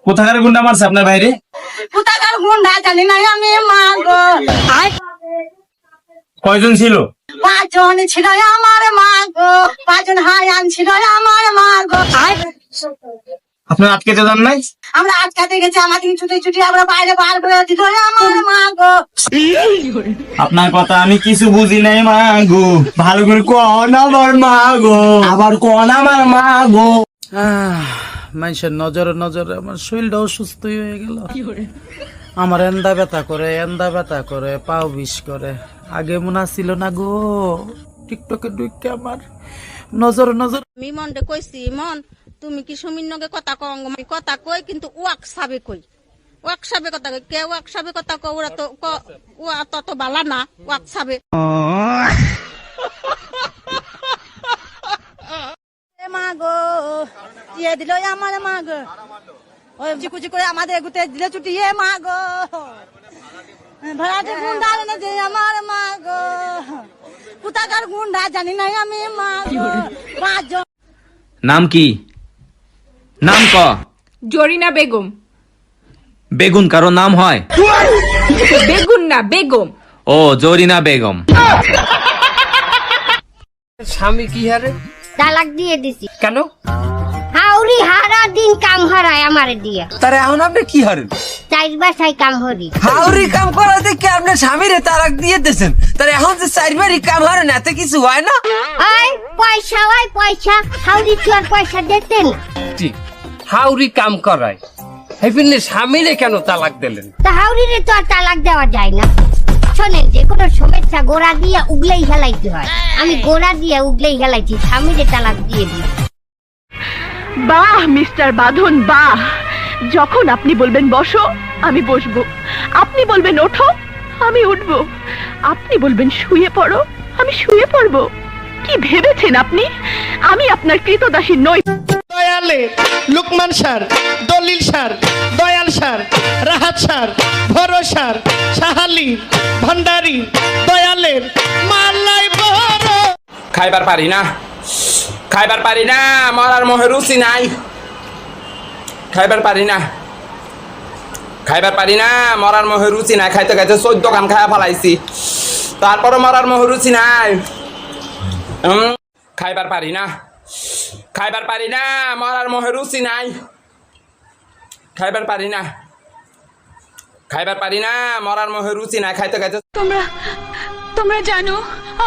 কোথাকার গুন্ডা মারছে আপনার বাইরে? কোথাকার গুন্ডা জানি না আমি, মা গো। কয়জন ছিল? 5 জন ছিল আমার, মা গো। 5 জন হায়ান ছিল আমার, মা গো। আপনার আটকেতে যান নাই? আমরা আটকাতে গেছি, আমাদের ছুটি ছুটি আমরা বাইরে বার করে দিল আমার, মা গো। আপনার কথা আমি কিছু বুঝি নাই মা গো, ভালো করে কোন আমার মা গো, আবার কোন আমার মা গো। মানুষের নজরে নজরে আমার শরীরটা অসুস্থ হয়ে গেল। আমার এন্দা ব্যথা করে পাও বিষ করে। আগে মনে ছিল না গো, টিকটকে ঢুকে আমার নজর আমি মনটা কইছি, মন তুমি কি সুমির নগে কথা কও? আমি কথা কই কিন্তু ওয়াকসাবে কই, ওয়াকসাবে কথা কই। কে ওয়াকসাবে কথা কও? ওরা তো ওয়া তত বালা না ওয়াকসাবে। মা গো দিয়ে দিল আমার, মা গো। ওই চিকুচি করে আমাদের এগুতে দিলে ছুটি, মা গো। ভাড়াটে গুন্ডা এনে দে আমার, মা গো। কোথাকার গুন্ডা জানি না আমি, মা গো। 5 জন। নাম কি? নাম ক। জরিনা বেগম। বেগুন কারো নাম হয়? বেগুন না, বেগম। ও, জরিনা বেগম। স্বামী কি হারে? তালাক দিয়ে দিছি। কেন? হাউরি হারা দিন কাম হারায় আমারে দিয়া। তারে এখন আপনি কি হারেন? 4 বাসায় কাম হরি। হাউরি কাম করা দেখে আপনার স্বামীরে তালাক দিয়ে দিয়েছেন, তার এখন যে 4 বারই কাম হারেন এতে কিছু হয় না? ওই পয়সা, ওই পয়সা হাউরি চোর পয়সা দিতেন। ঠিক, হাউরি কাম করায় হেপিনে স্বামীরে কেন তালাক দিলেন? তা হাউরিরে তো আর তালাক দেওয়া যায় না। শোনেন, যে কোনো সমস্যা গোড়া দিয়ে উগলেই হেলাইতে হয়। আমি গোড়া দিয়ে উগলেই হেলাইছি, স্বামীরে তালাক দিয়ে দিই। বাহ মিস্টার বাঁধন, বাহ। যখন আপনি বলবেন বসো, আমি বসবো। আপনি বলবেন ওঠো, আমি উঠবো। আপনি বলবেন শুয়ে পড়ো, আমি শুয়ে পড়বো। কি ভেবেছেন আপনি আমি আপনার কৃতদাসী নই? দয়ালে লুকমান স্যার, দলিল sir, Dayal sir, Rahat sir, ভরসার, সাহালি, ভান্ডারি, দয়ালের মালাই বড়। খাইবার পারি না, খাইবার পারি না, মরার মোহে রুচি নাই। খাইবার পারি না, খাইবার পারি না, মরার মোহে রুচি নাই। খাইতে খাইতে 14 কান খায়া ফেলাইছি, তারপরে মরার মোহে রুচি নাই। খাইবার পারি না, খাইবার পারি না, মরার মোহে রুচি নাই। খাইবার পারি না, খাইবার পারি না, মরার মোহে রুচি নাই। খাইতে খাইতে তোমরা জানো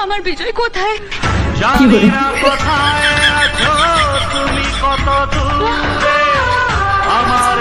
আমার বিজয় কোথায়? জানি না কোথায় আছো তুমি, কত দূরে আমার